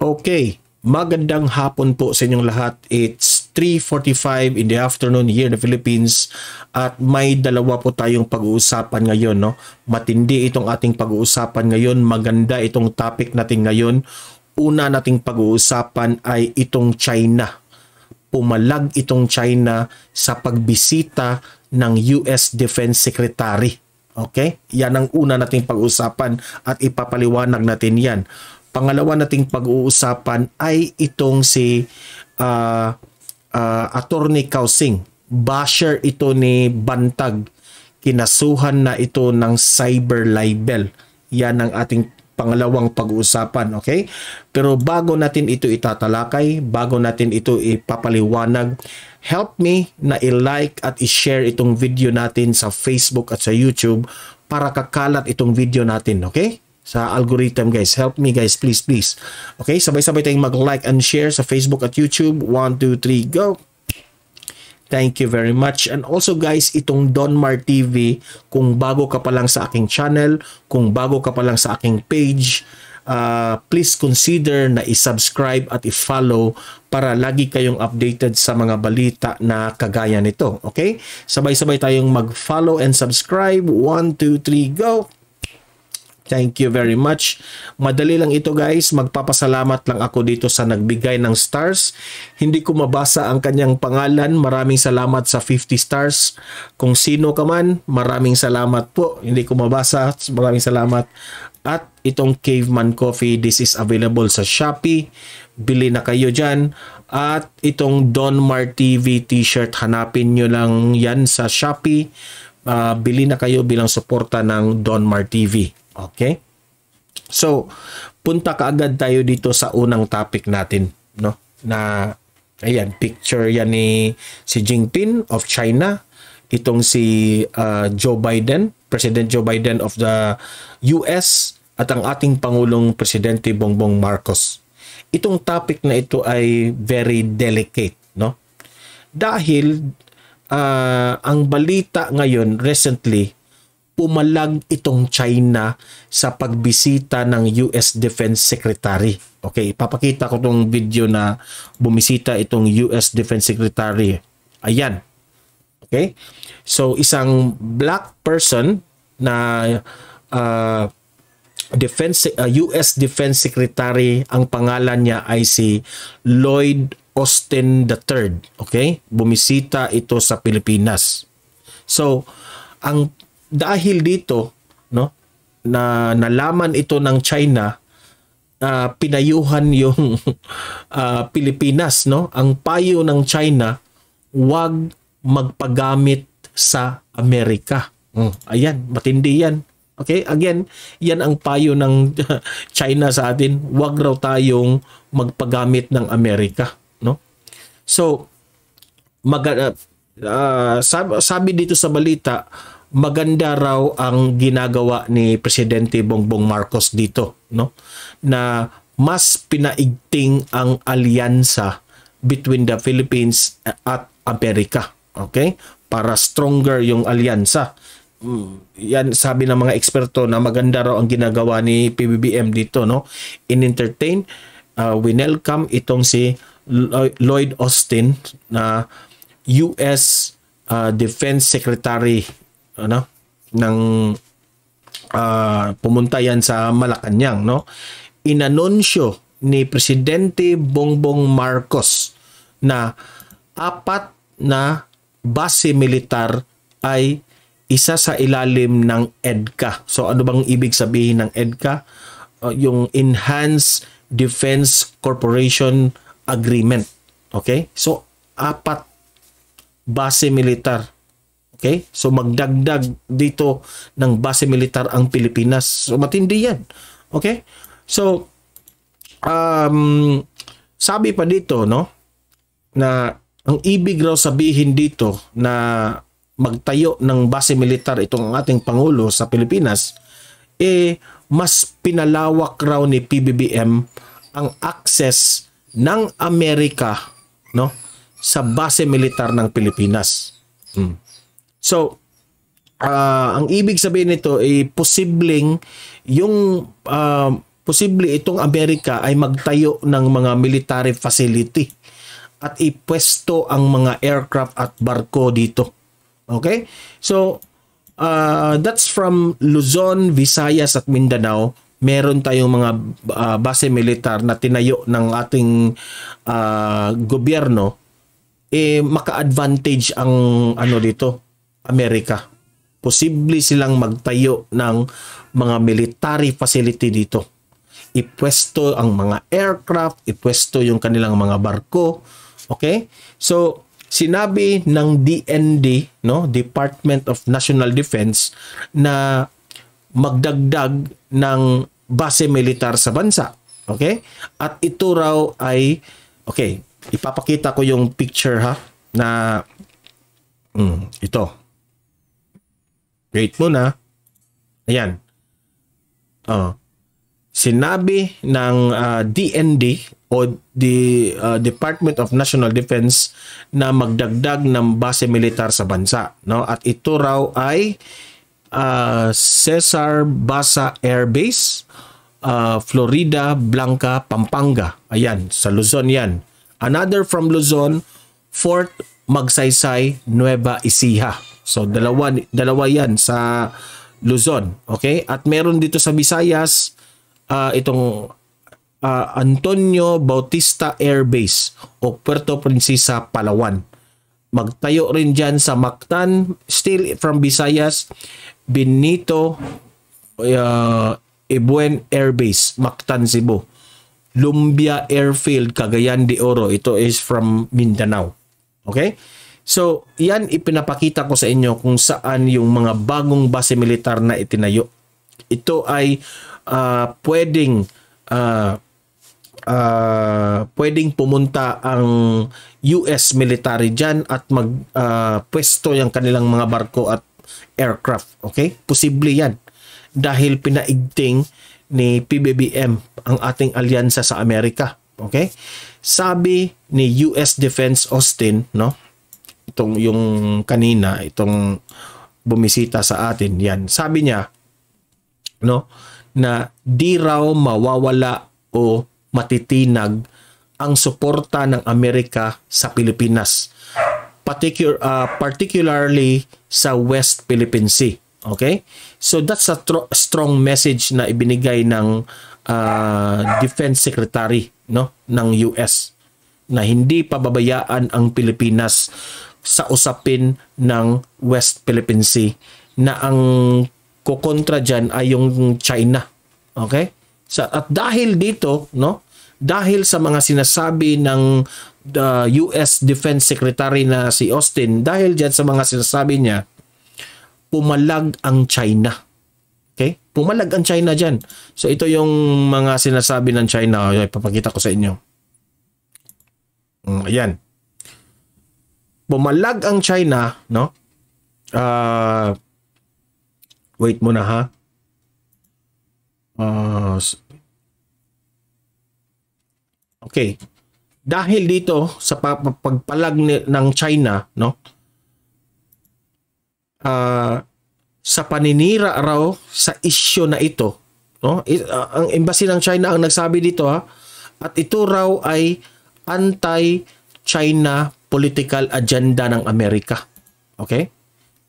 Okay, magandang hapon po sa inyong lahat. It's 3:45 in the afternoon here in the Philippines at may dalawa po tayong pag-uusapan ngayon. No? Matindi itong ating pag-uusapan ngayon. Maganda itong topic natin ngayon. Una nating pag-uusapan ay itong China. Pumalag itong China sa pagbisita ng US Defense Secretary. Okay? Yan ang una nating pag-uusapan at ipapaliwanag natin yan. Pangalawa nating pag-uusapan ay itong si Attorney Kausing. Basher ito ni Bantag. Kinasuhan na ito ng cyber libel. Yan ang ating pangalawang pag-uusapan. Okay? Pero bago natin ito itatalakay, bago natin ito ipapaliwanag, help me na i-like at i-share itong video natin sa Facebook at sa YouTube para kakalat itong video natin. Okay? Sa algorithm, guys. Help me, guys. Please, please. Okay? Sabay-sabay tayong mag-like and share sa Facebook at YouTube. 1, 2, 3, go! Thank you very much. And also, guys, itong Donmar TV, kung bago ka pa lang sa aking channel, kung bago ka pa lang sa aking page, please consider na i-subscribe at i-follow para lagi kayong updated sa mga balita na kagaya nito. Okay? Sabay-sabay tayong mag-follow and subscribe. 1, 2, 3, go! Thank you very much. Madali lang ito, guys. Magpapasalamat lang ako dito sa nagbigay ng stars. Hindi ko mabasa ang kanyang pangalan. Maraming salamat sa 50 stars. Kung sino ka man, maraming salamat po. Hindi ko mabasa. Maraming salamat. At itong Caveman Coffee, this is available sa Shopee. Bili na kayo dyan. At itong Donmar TV t-shirt, hanapin nyo lang yan sa Shopee. Bili na kayo bilang suporta ng Donmar TV. Okay? So, punta kaagad tayo dito sa unang topic natin, no? Na ayan, picture yan ni si Jinping of China, itong si Joe Biden, President Joe Biden of the US at ang ating Pangulong Presidente Bongbong Marcos. Itong topic na ito ay very delicate, no? Dahil ang balita ngayon recently, pumalag itong China sa pagbisita ng US Defense Secretary. Okay, papakita ko itong video na bumisita itong US Defense Secretary. Ayan. Okay? So, isang black person na US Defense Secretary, ang pangalan niya ay si Lloyd Austin III. Okay? Bumisita ito sa Pilipinas. So, dahil dito, no, na nalaman ito ng China, pinayuhan yung Pilipinas, no? Ang payo ng China, huwag magpagamit sa Amerika. Ayan, matindi yan. Okay, again, yan ang payo ng China sa atin, huwag raw tayong magpagamit ng Amerika, no? So, sabi dito sa balita, maganda raw ang ginagawa ni Presidente Bongbong Marcos dito, no? Na mas pinaigting ang alyansa between the Philippines at Amerika, okay? Para stronger yung alyansa. Yan sabi ng mga eksperto na maganda raw ang ginagawa ni PBBM dito, no? In-entertain, we welcome itong si Lloyd Austin na US Defense Secretary, ano, ng pumunta yan sa Malacanang, no? Inanunsyo ni Presidente Bongbong Marcos na 4 na base militar ay isa sa ilalim ng EDCA. So ano bang ibig sabihin ng EDCA? Yung Enhanced Defense Corporation Agreement. Okay? So 4 base militar. Okay? So magdagdag dito ng base militar ang Pilipinas. So matindi yan. Okay? So sabi pa dito, no, na ang ibig raw sabihin dito na magtayo ng base militar itong ating Pangulo sa Pilipinas, mas pinalawak raw ni PBBM ang access ng Amerika, no, sa base militar ng Pilipinas. So, ang ibig sabihin nito ay posibleng yung posible itong Amerika ay magtayo ng mga military facility at ipwesto ang mga aircraft at barko dito. Okay? So, that's from Luzon, Visayas at Mindanao. Meron tayong mga base militar na tinayo ng ating gobyerno. Maka-advantage ang dito, Amerika. Posible silang magtayo ng mga military facility dito. Ipwesto ang mga aircraft, ipwesto yung kanilang mga barko. Okay? So, sinabi ng DND, no, Department of National Defense, na magdagdag ng base militar sa bansa. Okay? At ito raw ay, okay, ipapakita ko yung picture ha, na ito. Wait muna. Ayan. Sinabi ng DND o the Department of National Defense na magdagdag ng base militar sa bansa, no? At ito raw ay Cesar Basa Air Base, Florida Blanca, Pampanga. Ayan, sa Luzon yan. Another from Luzon, Fort Magsaysay, Nueva Ecija. So dalawa yan sa Luzon, okay? At meron dito sa Visayas itong Antonio Bautista Air Base o Puerto Princesa, Palawan. Magtayo rin dyan sa Mactan, still from Visayas, Benito Ebuen Air Base, Mactan, Cebu. Lumbia Airfield, Cagayan de Oro. Ito is from Mindanao. Okay? So, yan ipinapakita ko sa inyo kung saan yung mga bagong base militar na itinayo. Ito ay pwedeng pumunta ang US military dyan at magpwesto yung kanilang mga barko at aircraft. Okay? Posible yan. Dahil pinaigting ni PBBM ang ating alyansa sa Amerika. Okay? Sabi ni US Defense Austin, no? Itong yung kanina, itong bumisita sa atin, yan. Sabi niya, no, na di raw mawawala o matitinag ang suporta ng Amerika sa Pilipinas, particularly sa West Philippine Sea. Okay? So that's a strong message na ibinigay ng Defense Secretary, no, ng US, na hindi pababayaan ang Pilipinas sa usapin ng West Philippine Sea, na ang kukontra dyan ay yung China. Okay? So, at dahil dito, no, dahil sa mga sinasabi ng US Defense Secretary na si Austin, dahil dyan sa mga sinasabi niya, pumalag ang China. Okay? Pumalag ang China dyan. So, ito yung mga sinasabi ng China. Ipapakita ko sa inyo. Ayan. Pumalag ang China, no? Wait muna ha. Okay. Dahil dito sa pagpalag ng China, no? Sa paninira raw sa issue na ito, no? Ang embassy ng China ang nagsabi dito ha. At ito raw ay anti-China political agenda ng Amerika. Okay?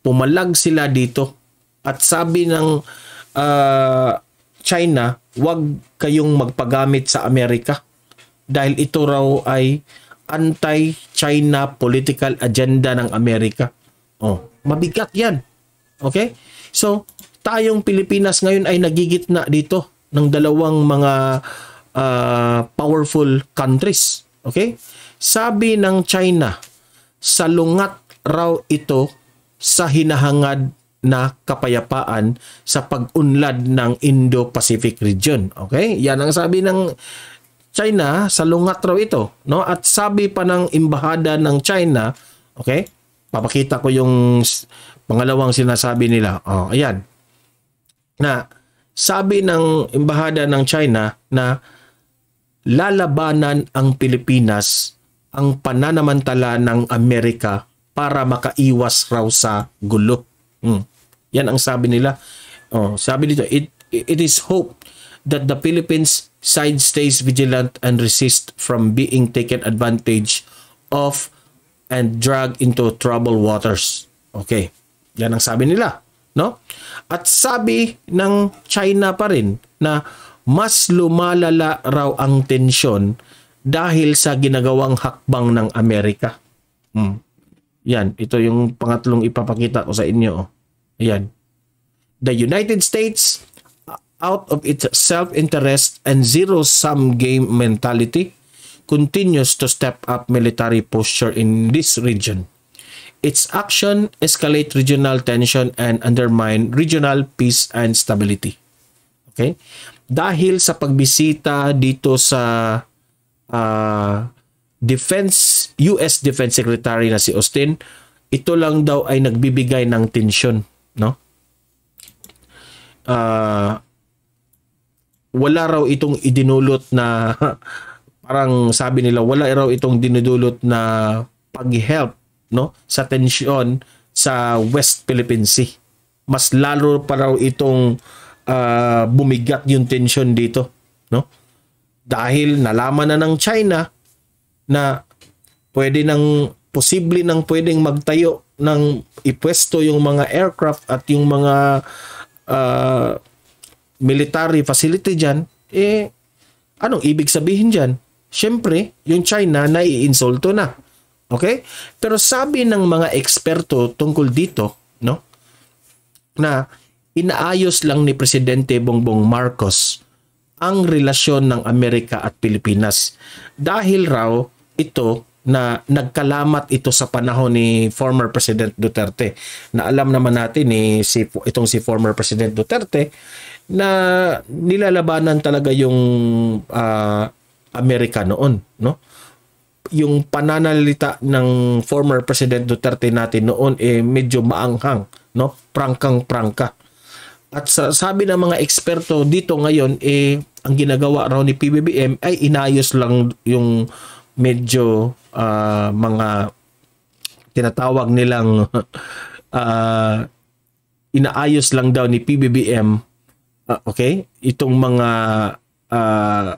Pumalag sila dito at sabi ng China, wag kayong magpagamit sa Amerika dahil ito raw ay anti-China political agenda ng Amerika. Oh, mabigat 'yan. Okay? So, tayong Pilipinas ngayon ay nagigitna dito ng dalawang mga powerful countries. Okay? Sabi ng China, salungat raw ito sa hinahangad na kapayapaan sa pag-unlad ng Indo-Pacific region. Okay? Yan ang sabi ng China, salungat raw ito, no? At sabi pa ng embahada ng China, okay? Papakita ko yung pangalawang sinasabi nila. Oh, ayan. Na sabi ng embahada ng China na lalabanan ang Pilipinas ang pananamantala ng Amerika para makaiwas raw sa gulo. Yan ang sabi nila. Oh, sabi dito, it is hoped that the Philippines side stays vigilant and resist from being taken advantage of and dragged into troubled waters. Okay. Yan ang sabi nila, no? At sabi ng China pa rin na mas lumalala raw ang tensyon dahil sa ginagawang hakbang ng Amerika. Yan, ito yung pangatlong ipapakita ko sa inyo. Yan. The United States, out of its self-interest and zero-sum game mentality, continues to step up military posture in this region. Its action escalate regional tension and undermine regional peace and stability. Okay? Dahil sa pagbisita dito sa US Defense Secretary na si Austin, ito lang daw ay nagbibigay ng tensyon, no? Wala raw itong idinulot na parang sabi nila wala raw itong dinudulot na pag-help, no, sa tensyon sa West Philippine Sea. Mas lalo pa raw itong bumigat yung tensyon dito, no? Dahil nalaman na ng China na posible nang pwedeng magtayo ng ipwesto yung mga aircraft at yung mga military facility dyan, anong ibig sabihin dyan? Siyempre, yung China naiinsulto na. Okay? Pero sabi ng mga eksperto tungkol dito, no, na inaayos lang ni Presidente Bongbong Marcos ang relasyon ng Amerika at Pilipinas. Dahil raw ito na nagkalamat ito sa panahon ni former President Duterte. Na alam naman natin itong si former President Duterte na nilalabanan talaga yung Amerika noon, no? Yung pananalita ng former President Duterte natin noon medyo maanghang, no? Prangkang-prangka. At sabi ng mga eksperto dito ngayon, ang ginagawa raw ni PBBM ay inayos lang yung medyo mga tinatawag nilang inaayos lang daw ni PBBM, okay? Itong mga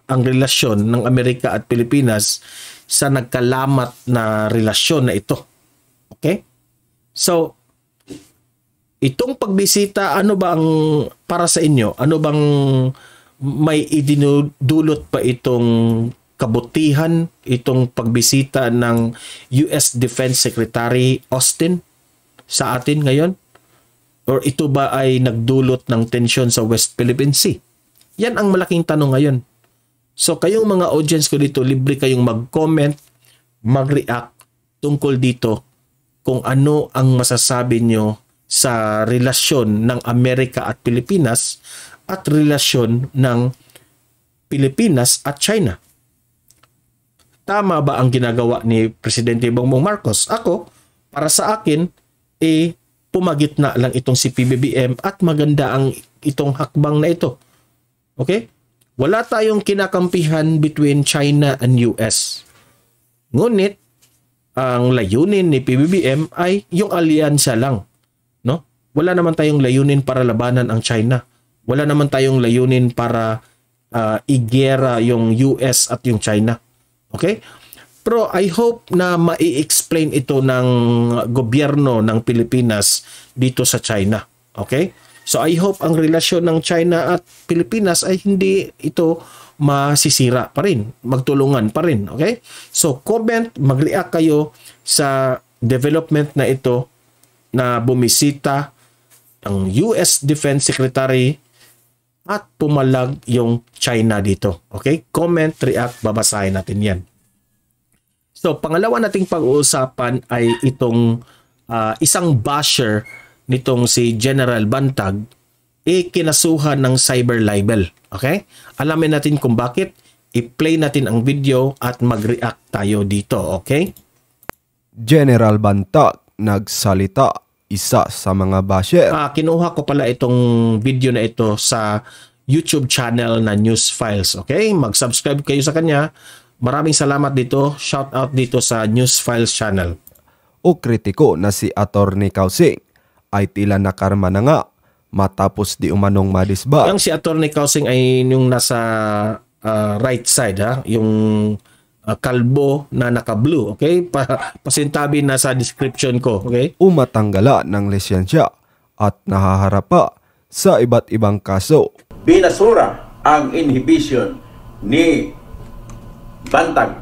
ang relasyon ng Amerika at Pilipinas sa nagkalamat na relasyon na ito. Okay? So, itong pagbisita, ano ba ang para sa inyo? Ano bang may idinudulot pa itong kabutihan, itong pagbisita ng US Defense Secretary Austin sa atin ngayon? Or ito ba ay nagdulot ng tensyon sa West Philippine Sea? Yan ang malaking tanong ngayon. So kayong mga audience ko dito, libre kayong mag-comment, mag-react tungkol dito kung ano ang masasabi nyo sa relasyon ng Amerika at Pilipinas at relasyon ng Pilipinas at China. Tama ba ang ginagawa ni Presidente Bongbong Marcos? Ako, para sa akin, pumagitna lang itong si PBBM at maganda ang itong hakbang na ito. Okay? Wala tayong kinakampihan between China and US. Ngunit, ang layunin ni PBBM ay yung alyansa lang. No? Wala naman tayong layunin para labanan ang China. Wala naman tayong layunin para igera yung US at yung China. Okay? Pero I hope na mai-explain ito ng gobyerno ng Pilipinas dito sa China. Okay? So I hope ang relasyon ng China at Pilipinas ay hindi ito masisira pa rin, magtulungan pa rin, okay? So comment, mag-react kayo sa development na ito na bumisita ang US Defense Secretary at pumalag yung China dito, okay? Comment, react, babasahin natin yan. So pangalawa nating pag-uusapan ay itong isang basher nitong si General Bantag kinasuhan ng cyber libel. Okay? Alamin natin kung bakit. I-play natin ang video at mag-react tayo dito. Okay? General Bantag nagsalita, isa sa mga basher. Kinuha ko pala itong video na ito sa YouTube channel na News Files. Okay? Mag-subscribe kayo sa kanya. Maraming salamat dito. Shout out dito sa News Files channel. O kritiko na si Attorney Kausing ay tila nakarma na nga matapos di umanong madisbar. Yung si Attorney Kausing ay yung nasa right side, ha? Yung kalbo na naka-blue, okay? Pasintabi na sa description ko, okay? Umatanggala ng lisensya at nahaharap pa sa iba't ibang kaso. Binasura ang inhibition ni Bantag.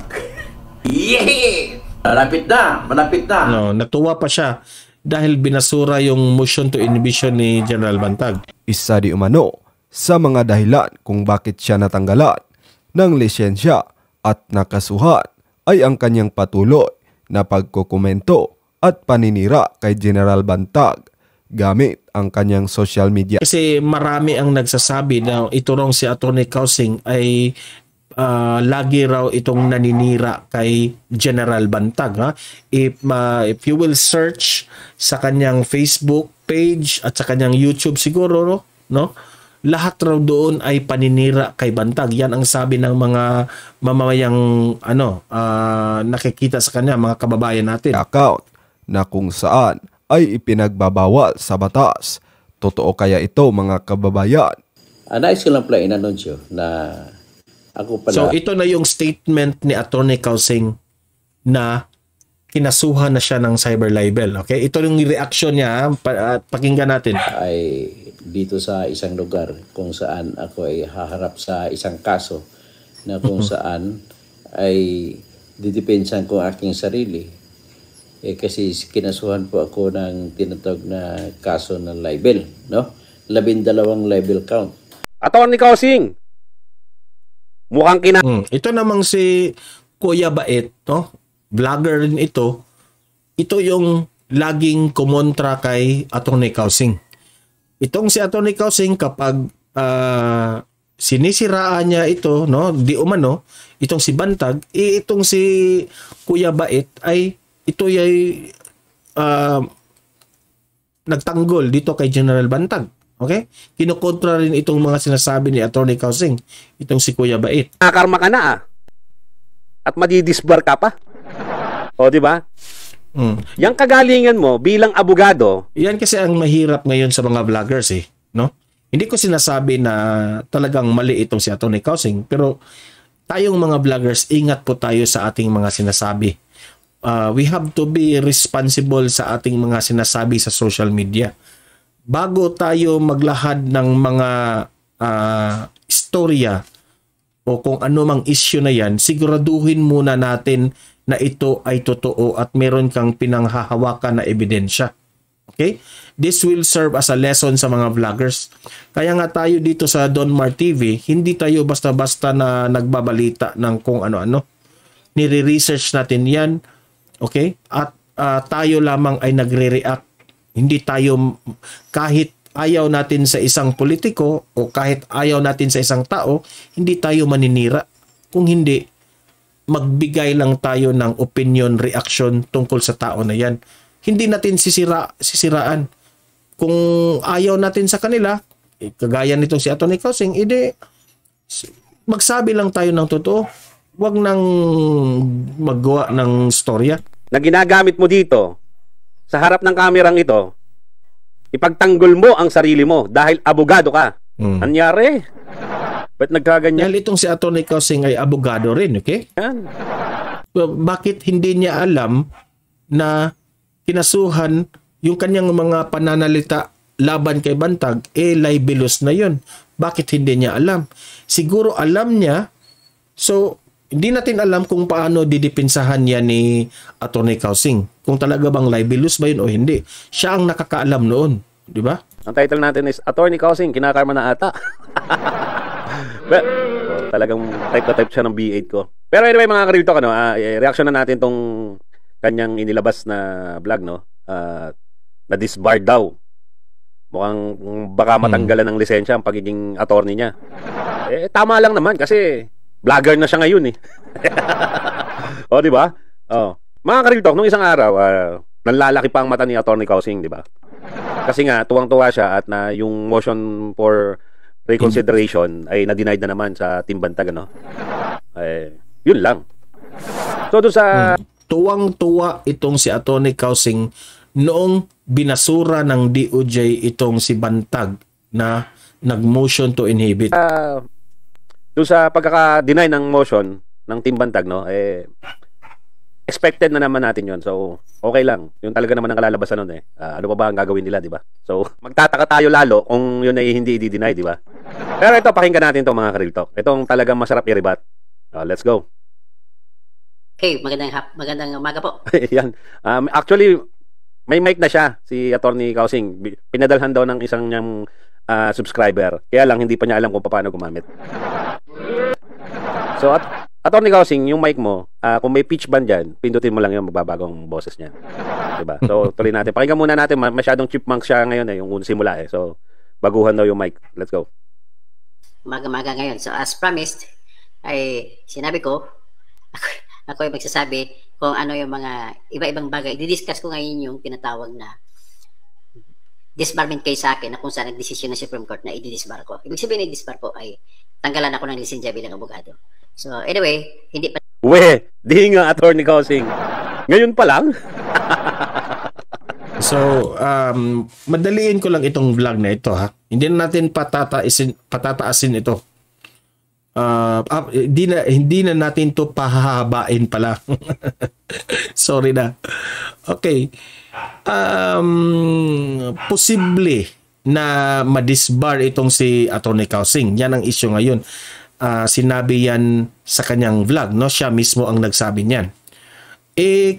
Yeah! Malapit na. No, natuwa pa siya dahil binasura yung motion to inhibition ni General Bantag. Isa di umano sa mga dahilan kung bakit siya natanggalan ng lisensya at nakasuhan ay ang kanyang patuloy na pagkukomento at paninira kay General Bantag gamit ang kanyang social media. Kasi marami ang nagsasabi na ito rong si Attorney Kausing ay lagi raw itong naninira kay General Bantag. Ha? If you will search sa kanyang Facebook page at sa kanyang YouTube siguro, no? Lahat raw doon ay paninira kay Bantag. Yan ang sabi ng mga mamamayang nakikita sa kanya, mga kababayan natin. Account na kung saan ay ipinagbabawal sa batas. Totoo kaya ito, mga kababayan? Nais ko lang pala inanunsyo na ako pala... So ito na yung statement ni Attorney Kausing na kinasuhan na siya ng cyber libel. Okay? Ito yung reaction niya. Pakinggan natin. Ay dito sa isang lugar kung saan ako ay haharap sa isang kaso na kung saan ay didepensahan ko aking sarili. Kasi kinasuhan po ako ng tinatawag na kaso ng libel, no? 12 libel count. Attorney Kausing, mukhang Ito namang si Kuya Bait, no? Vlogger rin ito. Ito yung laging kumontra kay Attorney Kausing. Itong si Attorney Kausing kapag sinisiraan niya ito, no? Di umano, itong si Bantag, itong si Kuya Bait ay ito ay nagtanggol dito kay General Bantag. Okay? Kinukontra rin itong mga sinasabi ni Attorney Kausing, itong si Kuya Bait. Nakakarma ka na at madidisbar ka pa. O, di ba? Yang kagalingan mo bilang abogado. Yan kasi ang mahirap ngayon sa mga vloggers no? Hindi ko sinasabi na talagang mali itong si Attorney Kausing, pero tayong mga vloggers, ingat po tayo sa ating mga sinasabi. We have to be responsible sa ating mga sinasabi sa social media. Bago tayo maglahad ng mga istorya o kung ano mang issue na yan, siguraduhin muna natin na ito ay totoo at meron kang pinanghahawakan na ebidensya. Okay? This will serve as a lesson sa mga vloggers. Kaya nga tayo dito sa Donmar TV, hindi tayo basta-basta na nagbabalita ng kung ano-ano. Nire-research natin yan. Okay? At tayo lamang ay nagre-react. Hindi tayo, kahit ayaw natin sa isang politiko o kahit ayaw natin sa isang tao, hindi tayo maninira. Kung hindi, magbigay lang tayo ng opinion, reaction tungkol sa tao na yan. Hindi natin sisiraan. Kung ayaw natin sa kanila, kagaya nitong si Attorney Kausing, magsabi lang tayo ng totoo. Huwag nang maggawa ng storya. Na ginagamit mo dito, sa harap ng kamerang ito, ipagtanggol mo ang sarili mo dahil abogado ka. Anyari? Ba't nagkaganyan? Dahil itong si Attorney Kausing ay abogado rin, okay? Yan. Bakit hindi niya alam na kinasuhan yung kanyang mga pananalita laban kay Bantag, libelous na yun. Bakit hindi niya alam? Siguro alam niya, so hindi natin alam kung paano didipinsahan niya ni Attorney Kausing. Kung talaga bang libelous ba yun o hindi. Siya ang nakakaalam noon. Di ba? Ang title natin is Attorney Kausing, kinakarma na ata. But, talagang type na type siya ng B8 ko. Pero anyway mga karito, reaction na natin tong kanyang inilabas na vlog, no? Na disbar daw. Mukhang baka matanggalan ng lisensya ang pagiging attorney niya. Tama lang naman kasi vlogger na siya ngayon O, di ba? Mga karito, nung isang araw, nanlalaki pa ang mata ni Attorney Kausing, di ba? Kasi nga, tuwang-tuwa siya at na yung motion for reconsideration ay na-denied na naman sa Team Bantag, ano? Yun lang. So, doon sa... Tuwang-tuwa itong si Attorney Kausing noong binasura ng DOJ itong si Bantag na nag-motion to inhibit. Doon sa pagkaka-deny ng motion ng Team Bantag, no, expected na naman natin yon. So, okay lang. Yung talaga naman ang kalalabasan nun ano pa ba ang gagawin nila, di ba? So, magtataka tayo lalo kung yun ay hindi i-deny, di ba? Pero ito, pakinggan natin itong mga ka-real talk. Itong talagang masarap i-rebat. Let's go. Okay, magandang umaga po. Yan. Actually, may mic na siya, si Attorney Kausing. Pinadalhan daw ng isang niyang subscriber. Kaya lang, hindi pa niya alam kung paano gumamit. So, Attorney Kausing, yung mic mo, kung may pitch band dyan, pindutin mo lang yung magbabagong boses niya. Diba? So, tuloy natin. Pakinggan muna natin. Masyadong chipmunk siya ngayon yung simula So, baguhan daw yung mic. Let's go. Umaga ngayon. So, as promised, ay sinabi ko, ako ay magsasabi kung ano yung mga iba-ibang bagay. I-discuss ko ngayon yung tinatawag na disbarment case sa akin na kung saan nag-desisyon ng Supreme Court na i-disbar ko. Ibig sabihin i-disbar ko ay tanggalan ako ng lisensya bilang abogado. So, anyway, hindi pa... Di nga, Attorney Kausing. Ngayon pa lang? So, madaliin ko lang itong vlog na ito, ha. Hindi na natin patataasin ito. Hindi na natin to pahahabain pala. Sorry na. Okay. Posible na madisbar itong si Attorney Kausing. Yan ang issue ngayon. Sinabi yan sa kanyang vlog, no? Siya mismo ang nagsabi niyan.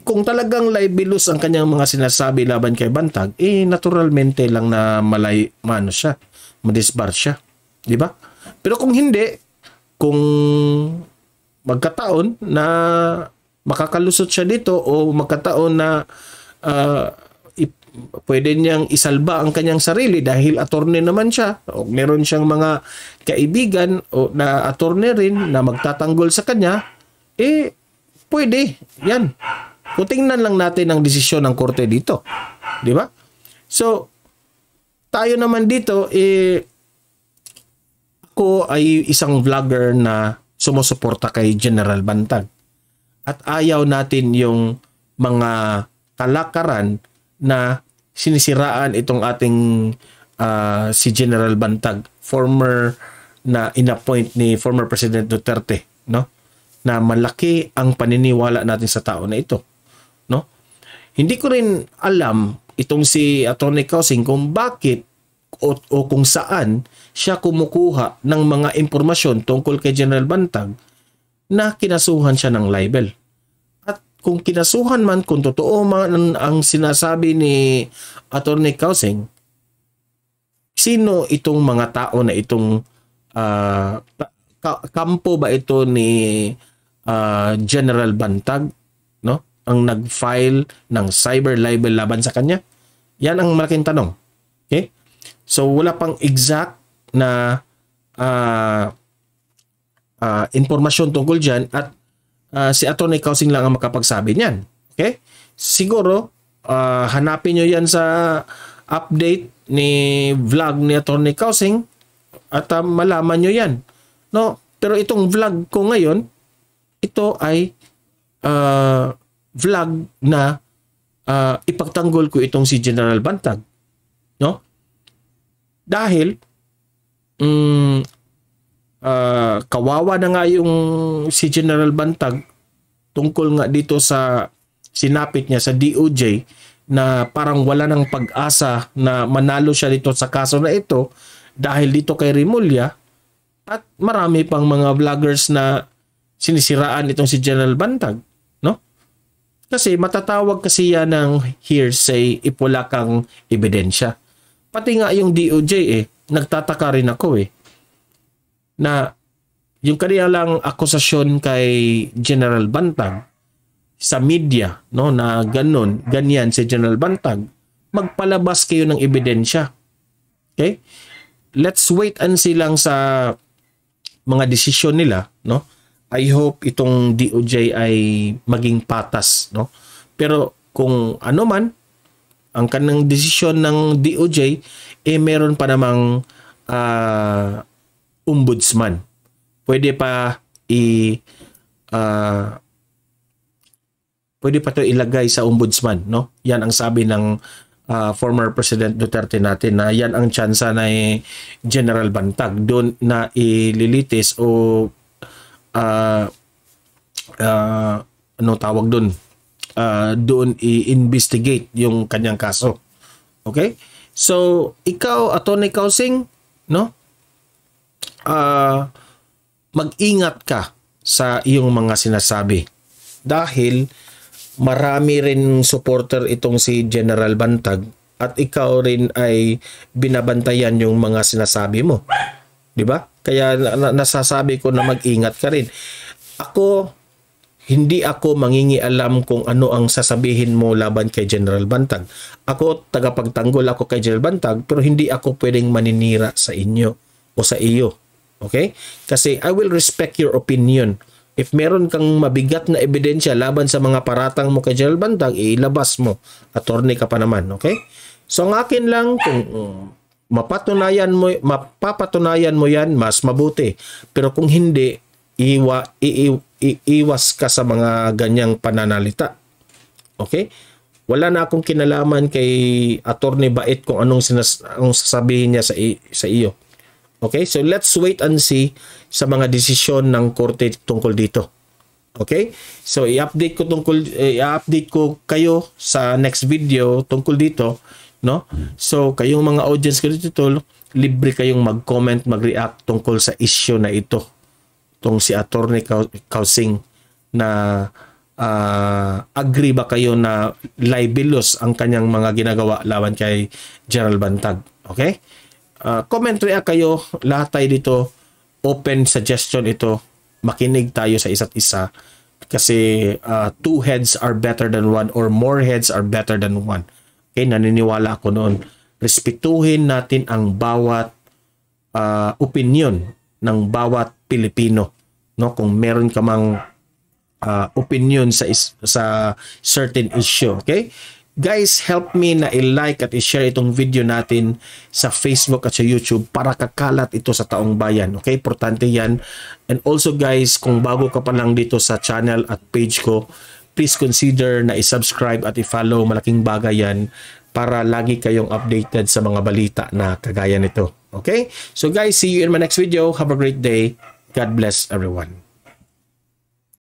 Kung talagang libelous ang kanyang mga sinasabi laban kay Bantag, naturalmente lang na madisbar siya. Di ba? Pero kung hindi, kung magkataon na makakalusot siya dito o magkataon na pwede niyang isalba ang kanyang sarili dahil attorney naman siya o meron siyang mga kaibigan o na attorney rin na magtatanggol sa kanya, pwede. Yan. Kung tingnan lang natin ang desisyon ng korte dito. Di ba? So, tayo naman dito, ako ay isang vlogger na sumusuporta kay General Bantag. At ayaw natin yung mga kalakaran na sinisiraan itong ating si General Bantag, former na inappoint ni former President Duterte, no? Na malaki ang paniniwala natin sa tao na ito, no? Hindi ko rin alam itong si Attorney Kausing kung bakit o kung saan siya kumukuha ng mga impormasyon tungkol kay General Bantag na kinasuhan siya ng libel. At kung kinasuhan man, kung totoo man ang sinasabi ni Attorney Kausing, sino itong mga tao na itong kampo ba ito ni General Bantag, no? Ang nag-file ng cyber libel laban sa kanya? Yan ang malaking tanong. Okay? So, wala pang exact na informasyon tungkol dyan at si Attorney Kausing lang ang makapagsabi niyan. Okay? Siguro, hanapin nyo yan sa update ni vlog ni Attorney Kausing at malaman nyo yan. No? Pero itong vlog ko ngayon, ito ay vlog na ipagtanggol ko itong si General Bantag. No? Dahil kawawa na nga yung si General Bantag tungkol nga dito sa sinapit niya sa DOJ na parang wala ng pag-asa na manalo siya dito sa kaso na ito dahil dito kay Remulla at marami pang mga vloggers na sinisiraan itong si General Bantag, no? Kasi matatawag kasi yan ng hearsay if wala kang ebidensya. Pati nga yung DOJ nagtataka rin ako na yung kanilang akusasyon kay General Bantag sa media, no, na ganyan si General Bantag, magpalabas kayo ng ebidensya. Okay? Let's wait and see lang sa mga desisyon nila, no? I hope itong DOJ ay maging patas, no? Pero kung ano man ang kanang desisyon ng DOJ, meron pa namang ombudsman. Pwede pa pwede pa 'to ilagay sa ombudsman, no? Yan ang sabi ng former President Duterte natin na yan ang tsansa na General Bantag doon na ililitis o anong tawag doon? Doon i-investigate yung kanyang kaso. Okay? So, ikaw, Atty. Kausing, no? Mag-ingat ka sa iyong mga sinasabi. Dahil marami rin supporter itong si General Bantag at ikaw rin ay binabantayan yung mga sinasabi mo. 'Di ba? Kaya nasasabi ko na mag-ingat ka rin. Hindi ako mangingialam kung ano ang sasabihin mo laban kay General Bantag. Ako, tagapagtanggol ako kay General Bantag, pero hindi ako pwedeng maninira sa inyo o sa iyo. Okay? Kasi I will respect your opinion. If meron kang mabigat na ebidensya laban sa mga paratang mo kay General Bantag, ilabas mo. Attorney ka pa naman. Okay? So, ang akin lang, kung mapapatunayan mo yan, mas mabuti. Pero kung hindi, iwas ka sa mga ganyang pananalita. Okay? Wala na akong kinalaman kay Attorney Bait kung anong sasabihin niya sa iyo. Okay? So let's wait and see sa mga desisyon ng korte tungkol dito. Okay? So i-update ko kayo sa next video tungkol dito, no? So kayong mga audience ko dito, libre kayong mag-comment, mag-react tungkol sa issue na ito. Tong si Atty. Kausing na agree ba kayo na libelous ang kanyang mga ginagawa laban kay General Bantag. Okay? Comment, react kayo. Lahat tayo dito. Open suggestion ito. Makinig tayo sa isa't isa. Kasi two heads are better than one or more heads are better than one. Okay? Naniniwala ako noon. Respetuhin natin ang bawat opinion ng bawat Pilipino, no? Kung meron ka mang opinion sa certain issue, okay? Guys, help me na i-like at i-share itong video natin sa Facebook at sa YouTube para kakalat ito sa taong bayan, okay? Importante yan. And also guys, kung bago ka pa lang dito sa channel at page ko, please consider na i-subscribe at i-follow. Malaking bagay yan para lagi kayong updated sa mga balita na kagaya nito. Okay? So guys, see you in my next video. Have a great day. God bless everyone.